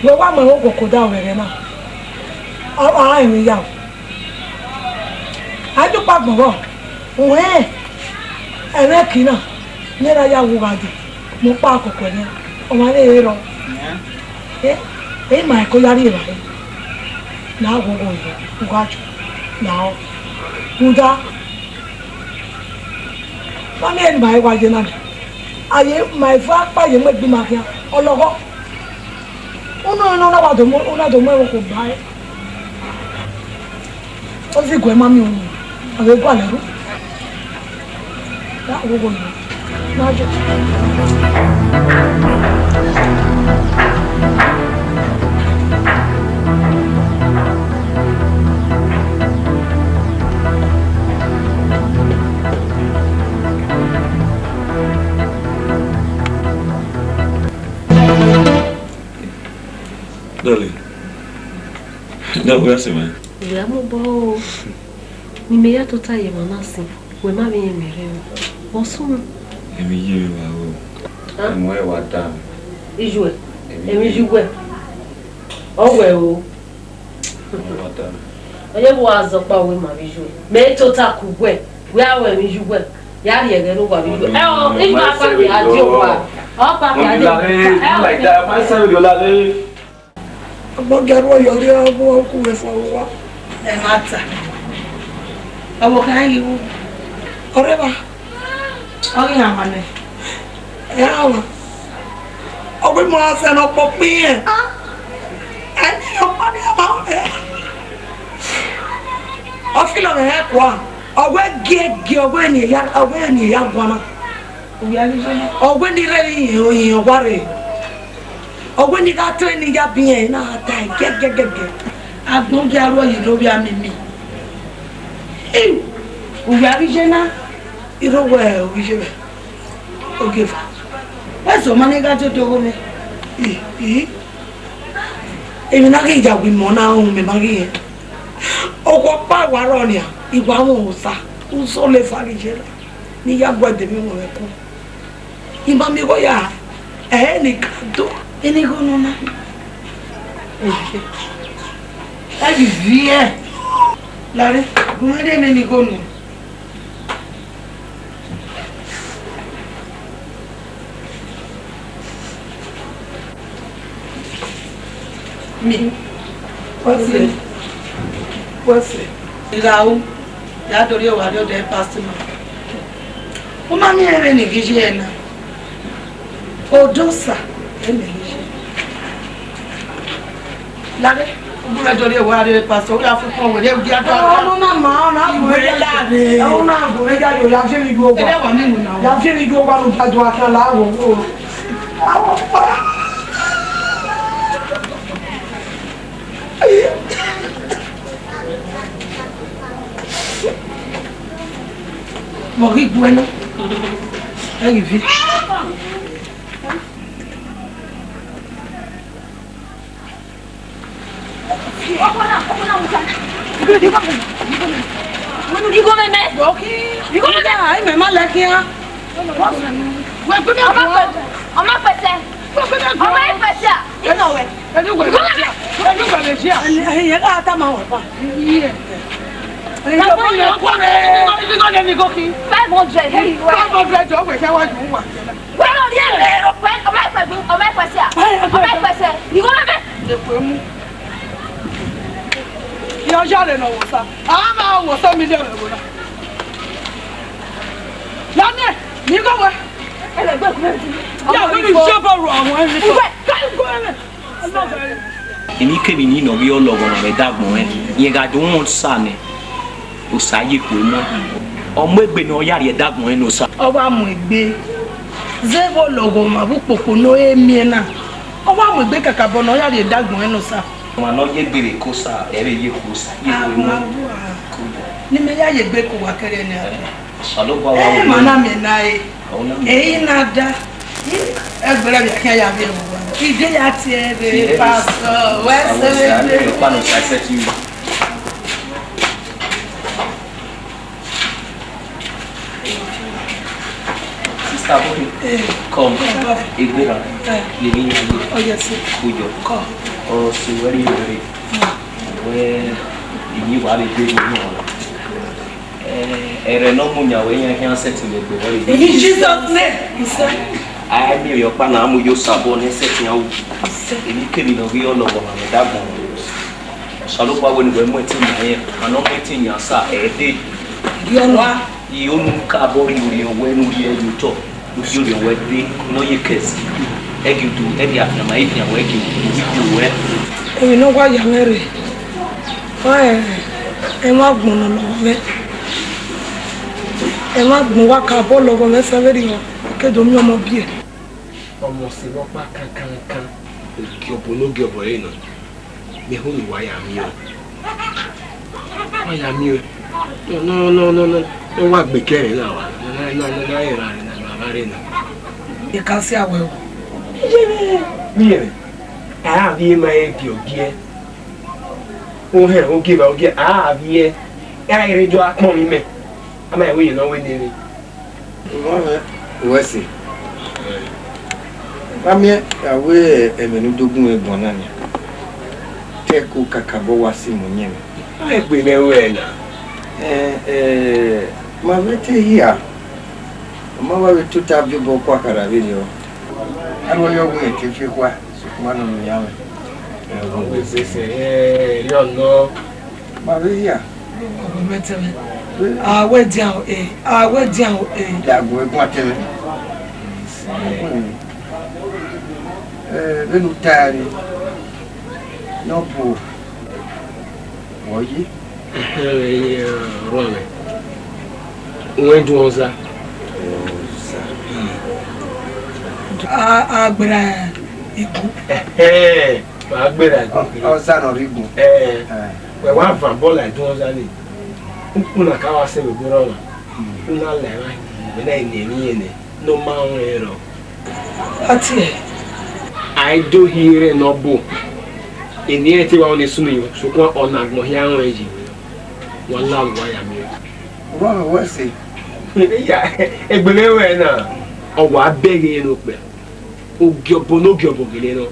Wọ́n wá mọ̀ ẹ̀wọ̀n kò dá ọ̀rẹ́ náà. Ọ̀rọ̀ ìrìn yà ó. Àjọpọ̀ gbọ̀ngàn òun ẹ̀rẹ́ kì náà nyẹ́ra yà wò wájú. Mo pa àkọ́kọ́ yẹn ọmọ alẹ́ yẹn lọ. Èyí mà ẹ̀kọ́ yára ìrà yẹn. Náà gbogbo ìwọ̀ nkwájú náà kúndá. Wọ́n ní ẹni mà ẹ̀kọ́ ajé náà. Aye my father ye me bima kia ologo uno na wa do mo una do mo ko bai o si gwe mami o ave gwa le ru da wo go ni na jo Darling, no, where is man? Ìyá mo bọ́ o. Mímí yá tó táyé mọ́ náà sí. Wẹ̀ má mi yẹn mẹ́rẹ̀ o. Wọ́n sún. Èmi yé mi wá o. Ẹ̀mọ́ ẹ̀ wá dá mi. Ijú ẹ̀. Èmi ijú ẹ̀. Ọ̀wẹ̀ o. Ẹ̀mọ́ wá dá mi. Ọyẹ́ wo azọ̀pá òwe màmí ijú ẹ̀. Mẹ́ tó ta kù gbẹ̀. Wẹ́ àwọ̀ ẹ̀mí ijú ẹ̀. Yàrá ẹ̀gẹ́ ló wà mí ijú ẹ̀. Ẹ ọ ìgbà pàkì àjò wa. Ọ pàkì àjò wa. Agbájáró yọrí ọmọ ọkùnrin fọwọ́ wá. Ẹ máa tà. Ọmọ kan yìí wú. Ọ̀rẹ́ bá. Ọyìn àmàlẹ̀. Ẹ àwọn. Ọgbẹ́ mọ́ ọ̀sẹ̀ náà pọ̀ pín yẹn. Ẹni ọ̀pá ni ọmọ ọ̀rẹ́. Ọ̀fìlọ̀ rẹ̀ ẹ̀ kọ́ à. Ọgbẹ́ gẹ́gẹ́ ọgbẹ́ ènìyàn gbọ́ná. Ọgbẹ́ ní rẹ̀ yìnyín ọgbà rẹ̀. Ọgbẹ́ ní ká tó ènìyàn bí yẹn náà ta ẹ̀ gẹ́gẹ́gẹ́gẹ́. Agbónjáró yìí lórí àmì mi. Òwe àríṣẹ́ náà. Irọ́wọ́ ẹ̀ òwúṣẹ́ bẹ̀. Oge fà. Wọ́n sọ ma ní ká tó tó gómẹ. Èmi náà kì í jà gbìmọ̀ náà ohun mi máa kì í yẹn. Ọkọ̀ pààrọ̀ àrọ̀ ni à ìgbà àwọn òòsà ń sọ lè fàríṣẹ́ rẹ̀ ní yàgò ẹ̀dẹ̀mí wọn rẹ̀ kú. Ìmọ̀ mi kọ́ yà ẹ̀ nìkan tó. Ẹni kò nù náà. Ẹ bì bí ẹ̀. Lárí, gúnmọ́dé mi ní kò nù. Mi. Wọ́sẹ̀. Ìràwọ̀ yàtọ̀rí ọ̀wà lọ́dọ̀ pásítọ̀. Ó máa ní ẹ̀rẹ́ ní kìí ṣe ẹ̀ náà. Odòsà ẹ̀ nà yìí ṣe. Lárí, ó búrẹ́ torí ọ̀wà lọ́dọ̀ pásítọ̀. Ó yà fún fún òwúrẹ́ ògì àtọ́ àtọ́. Ọ̀nà náà máa ọ̀nà àbúrẹ́ jáde. Ọ̀nà àbúrẹ́ jáde ò yà fẹ́ mi dúró pa. Ẹlẹ́wà mímu náà. Yà fẹ́ mi dúró pa ló jáde wá kan láàrọ̀ owó. Àwọn pa. Mori bueno. Arrivé. Yo ya le no wasa. Ama wasa mi le le wona. Ya ne, ni go we. Ele gbe ku. Ya we ni so ba ro awon ni so. Kai go ele. Allah ga. Èmi kemi ni no bi ologo na me dagbon yen ga don won sa ni. O sa ye ko mo. Ọmọ egbe na oya re dagbon no sa. Oba mu egbe. Zebo logo ma bu popo no emi na. Oba mu egbe kakabo na oya re dagbon no sa. Ma no ye gbere ko sa ere ye ko sa ye ko mo. Ni me ya ye gbe ko wa kere ni ara. Salo ba wa wo. Mana me na e. E na da. Egbere bi kan ya bi e wo. Ide ya ti e be pastor. We se pa no sa set you. Sister Bobby. Come. Igbera. Lili ni. Oh yes. Kujo. Come. Oh, so very very. Where you are the big one. Ere no munya we yan kan set me go very. In Jesus name. He said. I mi yo pa na mu yo sabo ni set yan. Èmi kemi no bi olowo ma me dagbon. Salo pa we ni we mo ti na yen. Ano mo ti yan sa e de. Wa Yi onu ka bo ri ori owe nu ri e you talk. You feel the way dey no ye case. Egi do e dia na ma e dia we egi do we. èmi náà wá yà mẹ́rẹ̀ wá ẹ má gbọ̀n lọ́wọ́ mẹ́ ẹ má gbọ̀n wá ká bọ́ lọ́wọ́ mẹ́ sẹ́fẹ̀rì wọn kéde omi ọmọ bí ẹ. ọmọ sí lọ́pàá kankan ògìọ̀bọ̀ lógìọ̀bọ̀ yìí náà mi hó ìwà yà mí o wọ́n yà mí o no wà gbẹ̀kẹ́rẹ̀ náà wà náà ìrà rẹ̀ náà bàbá rẹ̀ náà. ìka sí àwẹ̀ o. mi rẹ̀ àbí máa yẹ bí ògìẹ́ ó hẹ̀ ó gé bá ògìẹ́ àbí yẹ ẹ̀ jọ apọ̀ mi mẹ́ àmà ìwé yìí náà wé ní rí. wọ́n sì mami awe emenudogun egbon na ni teko kakabo wa si mo yen ai pe me we na ma vete hia ma wa we tuta bi bo kwa kara video aro yo we ke fi kwa so kuma no mi yawe we se yo no ma ve hia awe dian dago egbon teme lẹ́nu táàrí náà bò wọ́yí. ọ̀rọ̀ rẹ̀ wọ́n dún ọ̀sá. agbèrè igun. agbèrè igun. ọ̀sá náà rí igun. wẹ̀ wá fà bọ́ọ̀lù àìdún ọ̀sá ni nkú nà káwá sẹ́wẹ̀ gbọ́dọ̀ ọ̀nà nkú nà lẹ́wà ìgbẹ́ náà ìnẹ̀mí yẹn ni ló máa ń rẹ̀ rọ̀. láti ẹ̀. I do hear no bo. In the eti wa oni sunu yo, so kwa ona gbo hia ran yi. Wala wa ya mi. Wa wa se. Ya, egbele we na. O wa bege no pe. O gyobo no gyobo gele no.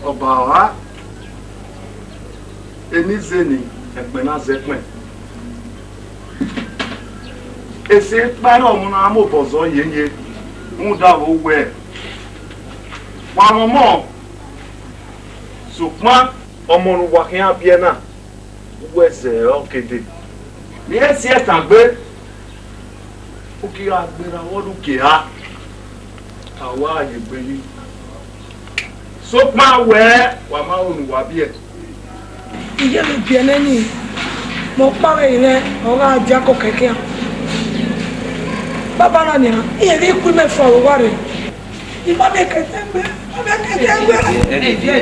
Ọba wa eni zeni egbe na zepen. Ese kparo mu na mo bozo yenye mu da wo we wa momo sukma omonu wa kan abie na we se okede mi esi etagbe o ki agbera won duke ha awa ayegbe yi sukma we wa ma onu wa bie iye le bie nani mo pare ire ora aja ko keke baba na ni e ri ku me fo wa re iba me kete gbe o me kete gbe e je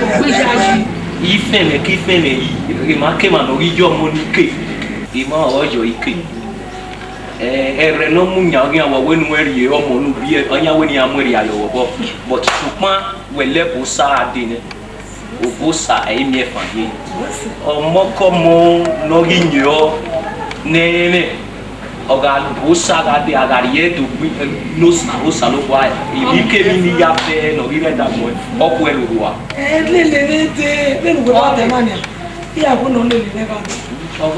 gbe jaji ifene kifene imake manorijo monike ima ojo ike ere no munya ogi awo wenu eri omo nu bi anya weni amori ayo bo but supan wele bo sa adine obosa emi efa ye omoko mo no ginyo nene oga bosa ga de agariye to no sa o sa lo kwa ibike mi ni ya fe no ire da mo oku eluwa lelelete lenu go ba mania iya ko no lele ba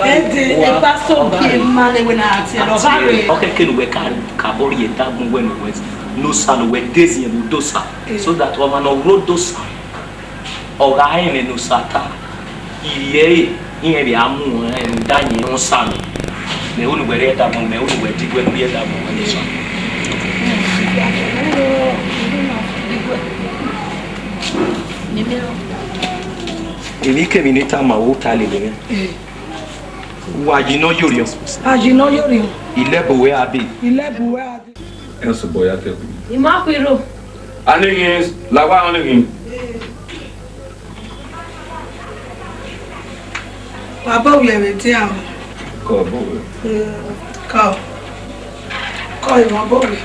ede e paso bi mane we na ati no bare okay kenu we ka bori eta gun when we no sa no we desi and dosa so that we man road dosa oga ene no sata iye iye bi amu en danyi no sa no me unu we eta mo me unu we digwe no eta mo no sa ini ke minita ma wo tali le wa jino yorio ajino yorio ilebuwe abi enso boya te Imakwiro. anigin lawa anigin baba ule ti am ko bo ko ìwọ̀n bọ́ọ̀lù.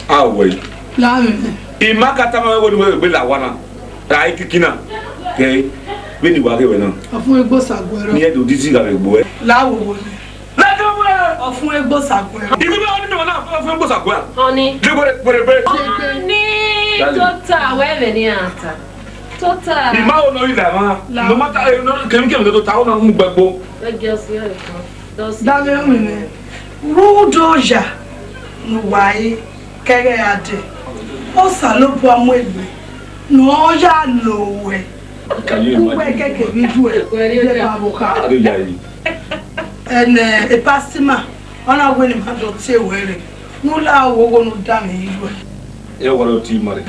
awai láàrin imakata ma wo ni be la wana ai kikina ke be ni wa ke we na ọ̀fun egbò sàgbẹ̀rọ. ni e do disi ga be gbo e láwòwò ni lẹ́jọ́ wẹ̀ ọ̀fun egbò sàgbẹ̀rọ. ibi bá wọn ní wọn náà fún gbọ́sà gbọ́ à Honey. gbẹ́gbẹ́rẹ́ Honey. Total. Where ni ata? Total. ìmá wo lórí ilẹ̀ máa no matter kẹ́míkẹ́mí tó ta ó náà mú gbẹ́gbó. dábẹ́ mi ni rúdọ̀ọ̀yà ni wàyí kẹ́rẹ́ adé ó sàlóbù ọmọ ìgbẹ́ ní ọ̀yà lòwẹ̀ kúwẹ́ kẹ́kẹ́ bí ju ẹ̀ lè máa bò ká ẹnẹ ìpásímà ọ̀nà àwọn ènìyàn tó tí èwé rẹ̀ nílá owó ní dá mi ìlú ẹ̀. ẹ wọlé o tí ma rẹ.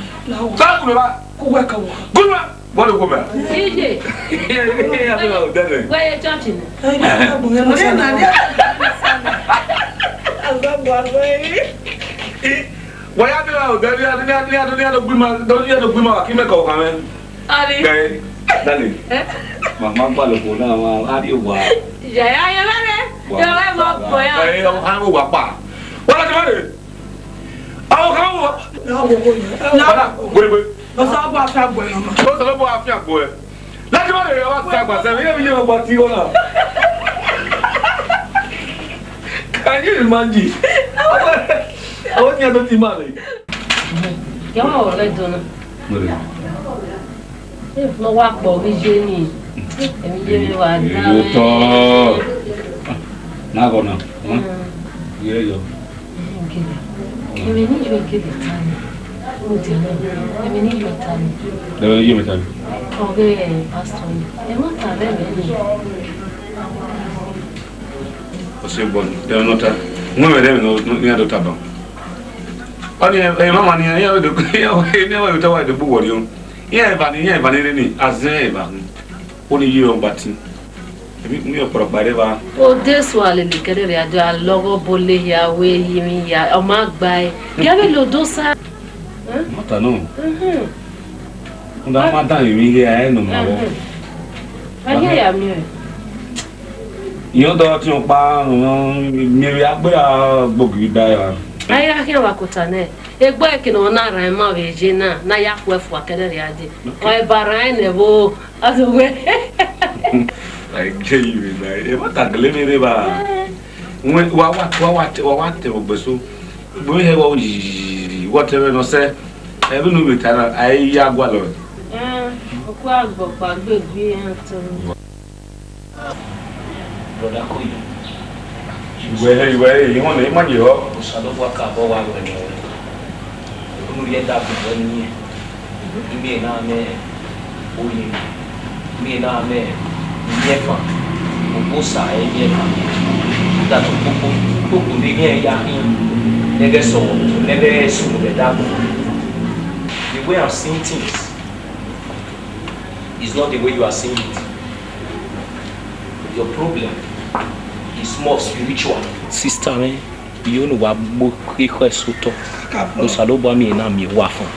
sáà kúrò bá. kúwẹ́ kẹwọ́. kúrò bá wọlé kó mẹ. DJ. Where you touching? wọ́n yá bí wà ó dẹ́ni ní àdó gbímọ wà kí mẹ́kọ̀ọ́ kàn mẹ́. Ali. Gẹ́gẹ́ dálé màmá gbàlùkù náà wà á rí wà. Yàyà yàrá rẹ̀ yàrá mọ̀ pọ̀ yà. ẹ àwọn wà pa wọ́n lọ́ọ́ ti má dé àwọn kan wọ̀. náà gbẹgbẹ. ọ̀sán bọ̀ àfi àgbọ̀ ẹ̀ ọ̀ma. ó sọ bọ́ àfi àgbo ẹ̀ láti má dé wà ti àgbà sẹ́mi yẹ́n mi yẹ́n ọgbà tí ó náà. Can you imagine? Àwọn ní ẹ̀dọ́ ti máa lè. Yàrá ọ̀rẹ́ dùnú. Mo wá pọ̀ bí ṣe ní èmi jẹ́ mi wà dáa. Yóò tọ́ náà kọ̀ náà. Yẹ́ yọ. Èmi ní ìjọ ìkéde tán. Mo ti lọ. Èmi ní ìjọ tán. Lẹ́wọ̀n yé mi tàbí. Ọ̀gẹ́ pásítọ̀ ni. Ẹ má tà bẹ́ẹ̀ bẹ́ẹ̀ ni. Ọ̀sẹ̀ bọ̀ ní ẹ̀rọ náà ta. Mo mẹ́rin ẹ̀rọ ní ẹ̀dọ́ tàbá. Ọ̀ni ẹ̀ máma ni ẹ̀yẹ́ ọ̀dọ̀ ní ẹ̀wọ̀n ìtọ́wà ìdókòwò wọ̀nyí o. Ìyẹn ìbà ní ní azẹ́ ìbà ní. Ó ní yí ọgbà tí. Èmi mi ò pọ̀rọ̀ pàdé wa. O desu alele kere re ado alogo bole ya we yimi ya o ma gba e. Gẹ́gẹ́ lo dosa. Mọ́tà náà. Wọ́n dá máa dá ìrìn ilé ayé nù máa wọ́. Ayé ya mi rẹ̀. Ìyọ́n tọ́ tí wọ́n pa mìíràn agbéra gbòógì dára. Ayé akẹ́ wa kòtà náà. Egbọ́ ẹ̀kìnà wọn náà ra ẹ̀ máa wẹ̀ jẹ́ náà náà yà kú ẹ̀fọ́ akẹ́dẹ́ rẹ̀ adé. Ọ̀ ẹ̀ bàrà ẹ̀ nẹ̀ bó ọ̀sùnwé. Àìjẹ́ ìwé náà ẹ̀ má tàgẹ́lẹ́ mi rẹ̀ bá. Wà wá tẹ̀ ọ̀gbẹ́ so. Gbé ẹ̀ wọ́n yìí wọ́n tẹ̀ ẹ̀ sẹ́. Ẹ̀ bí nu mi ta náà ayé yá gbà lọ. Òkú àgbọ̀pá gbègbè ẹ̀ tó. Broda Koyi. Ìwé ìwọ̀n ní ìmọ̀ yìí ọ́. Òṣàlọ́wọ́ kàbọ̀ wà lọ́nà rẹ̀. Olórí ẹ̀dá bẹ̀rẹ̀ ní ẹ̀. Ìmí ẹ̀ náà mẹ́ oyè. Ìmí ẹ̀ náà mẹ́ ìyẹ́fà. Òkú sà ẹ̀ yẹ́fà. Dàtò kókò ní ẹ̀ yá ní nẹ́gẹ́ sọ̀rọ̀ nẹ́gẹ́ sọ̀rọ̀ ẹ̀dá bọ̀. The way I'm seeing things is not the way you are seeing it. Your problem is more spiritual. Sister, You know what book soto. No saloba me na me wafon.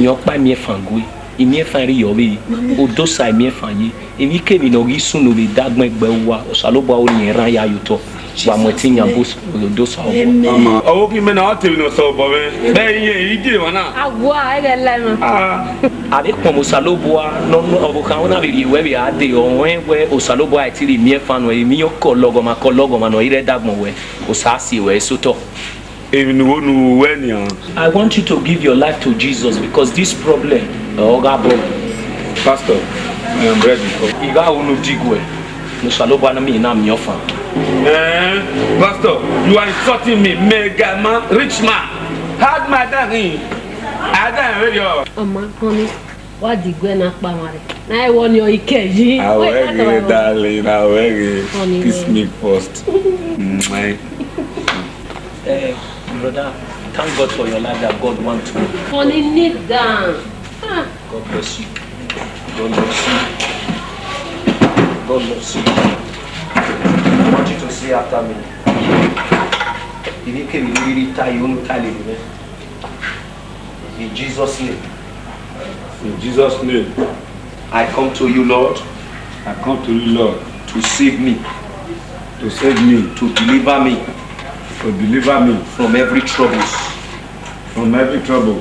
Nyokpa me fangui. Imi fanri yobi. Odosa imi fanyi. Imi ke mi no gisu no be dagme gbewa. Saloba o ni ran ya yuto. Wa motinya bus odosa o. Mama, o ki me na tell no so bo me. Be yin ide wana. Agwa e le mo. Avec comme saloboa non obuka ona bi we bi ade o we osaloboa itiri mi fan we mi okologo ma no ire dagmo we osasi we soto. I want you to give your life to Jesus because this problem Pastor, I am ready. Iga unu digwe. No saloboa na mi na mi ofan. Pastor, you are insulting me, mega man, rich man. Hard my dang. I don't ready. Honey, what the gwen akpa mare? Na I want your ikeji. I will, darling. I will. Kiss me first. Brother, thank God for your life that God wants to. Honey, kneel down. God bless you. God bless you. God bless you. I want you to say after me. In Jesus' name. In Jesus' name. I come to you, Lord. I come to you, Lord. To save me. To save me. To deliver me. To deliver me. From every troubles. From every trouble.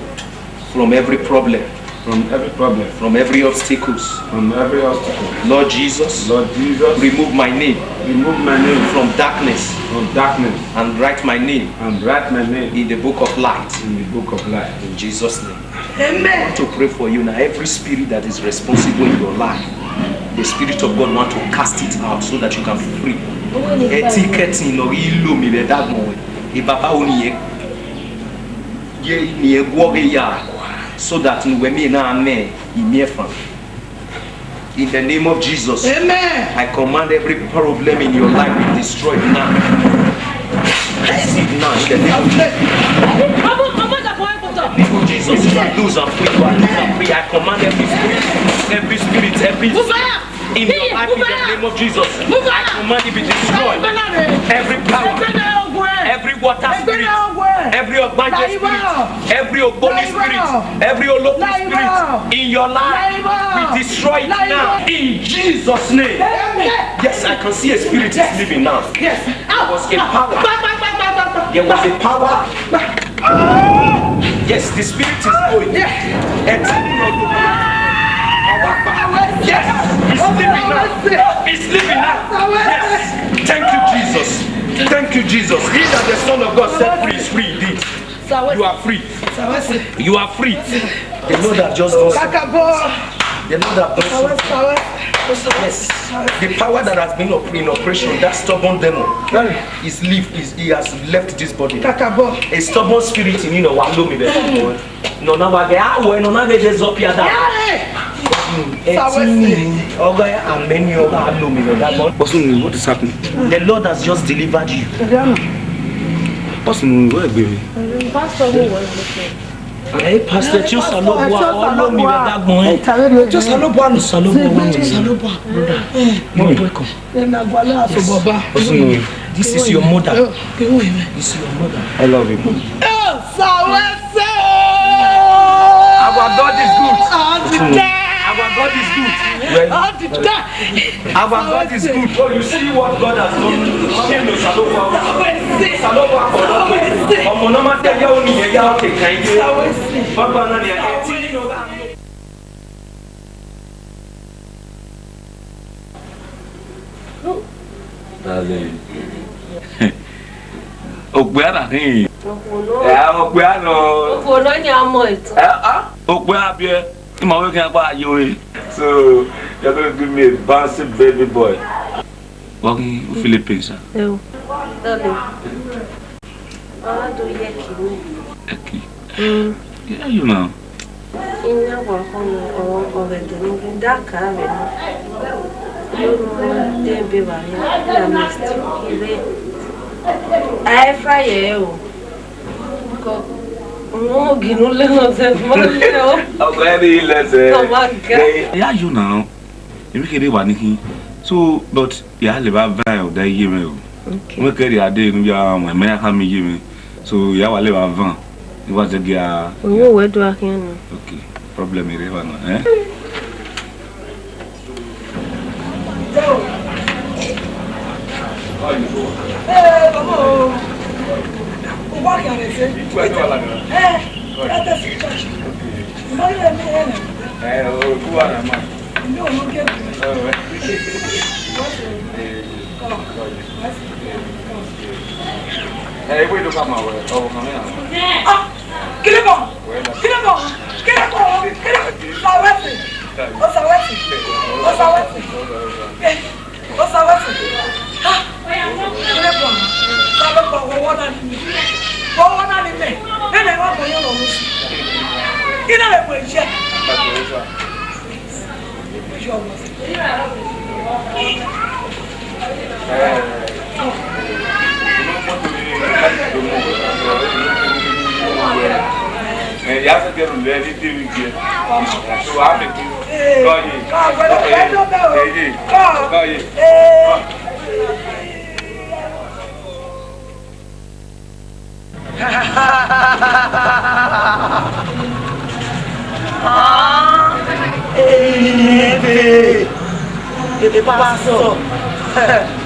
From every problem. From every problem. From every obstacles. From every obstacle. Lord Jesus. Lord Jesus. Remove my name. Remove my name. From darkness. From darkness. And write my name. And write my name. In the book of light. In the book of life. In Jesus' name. Amen. I want to pray for you now. Every spirit that is responsible in your life, the Spirit of God wants to cast it out so that you can be free. So that in the name of Jesus, Amen. I command every problem in your life be destroyed now. Receive now in the name of Jesus. Name of Jesus, you are loose and free. You are loose and free. I command every spirit in your life in the name of Jesus. I command it be destroyed. Every power, every water spirit, every Ogbaje spirit, every Ogboni spirit, every Oloku spirit in your life, we destroy it now in Jesus' name. Yes, I can see a spirit is living now. There was a power. There was a power. Yes, the spirit is going. Yes, it's living now. Yes, thank you, Jesus. Thank you, Jesus. He that the Son of God set free is free indeed. You are free. You are free. The Lord that just does. The Lord that does. Yes. The power that has been in operation, that stubborn demon, he has left this body. A stubborn spirit in no one me. No, now I get up here. What is happening? The Lord has just delivered you. Pastor, who was looking? Hey, Pastor, just brother. You're welcome. This is your mother. This is your mother. I love you. Our God is good. Our God is good. Our God is good. Oh, you see what God has done. So you're going to give me a bouncing baby boy. Walking Philippines. No. Yeah, you know. Yeah, you know. So, but yeah, I live a veil that year. Okay. We carry a day, we are my man, how me give me. So, you have a level van. You want to get a. Oh, where do I hear? Okay, problem is, eh? Hey, come on. What can I say? Hey, that's the church. Who are you? No, no, get it. Hey, wait to come away. Oh, come here. Ah, get it on. Get it on. Get it on. Get it. Sawati. Oh, Sawati. Oh, Sawati. Oh, Sawati. Ah, get it on. Sawati, what are you? What are you doing? Then I want to hear you. You know the question. You have to get ready to get. So I make you call you. Ele passou.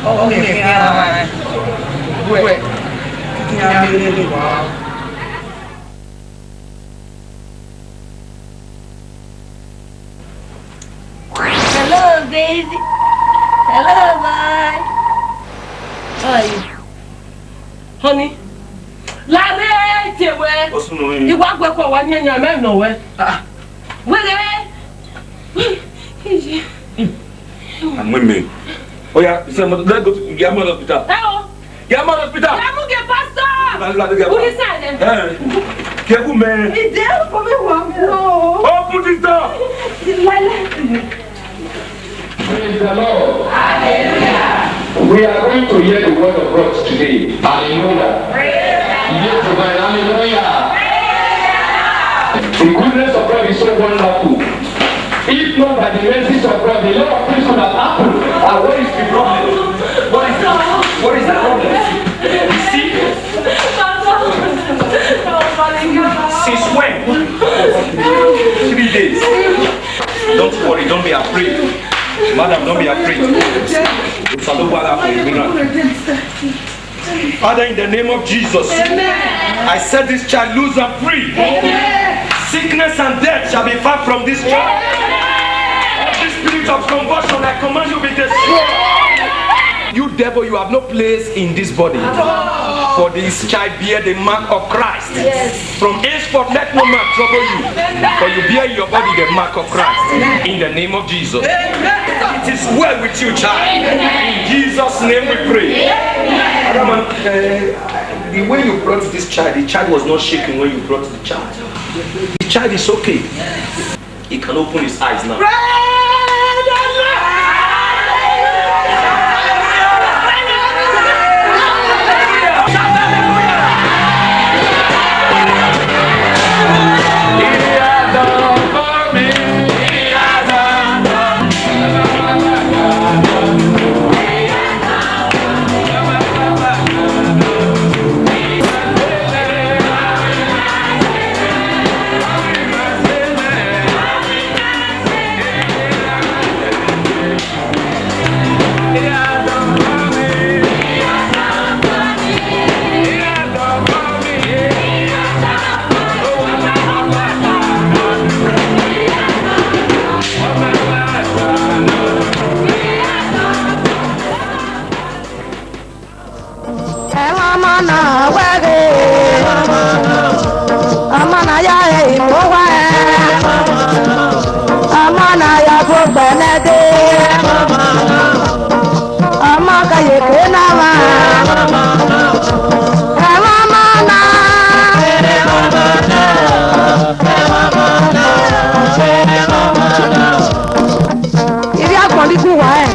Oh, minha. Ué. Tinha ele igual. Hello, baby. Hello, bye. How are you? Honey. Lale tewe. Iwa gbe ko wa nyan nyan me no we. Wele. I'm women. Oh yeah, let's go to Gamma Hospital. Hello. Gamma Hospital. Yamu ge pastor. Who is that? Kebu man. Is there for me one? No. Oh, put it down. Praise the Lord. Hallelujah. We are going to hear the word of God today. Hallelujah. Hallelujah. The goodness of God is so wonderful. If not by the mercies of God, the Lord of things would have happened. And what is the problem? What is the problem? See? Since when? 3 days. Don't worry, don't be afraid. Madam, don't be afraid. Father, in the name of Jesus, I set this child loose and free. Sickness and death shall be far from this child. Every spirit of convulsion, I command you be destroyed. You devil, you have no place in this body. For this child bear the mark of Christ. From henceforth, let no man trouble you. For you bear in your body the mark of Christ. In the name of Jesus. It is well with you, child. In Jesus' name we pray. The way you brought this child, the child was not shaking when you brought the child. The child is okay. He can open his eyes now. If you are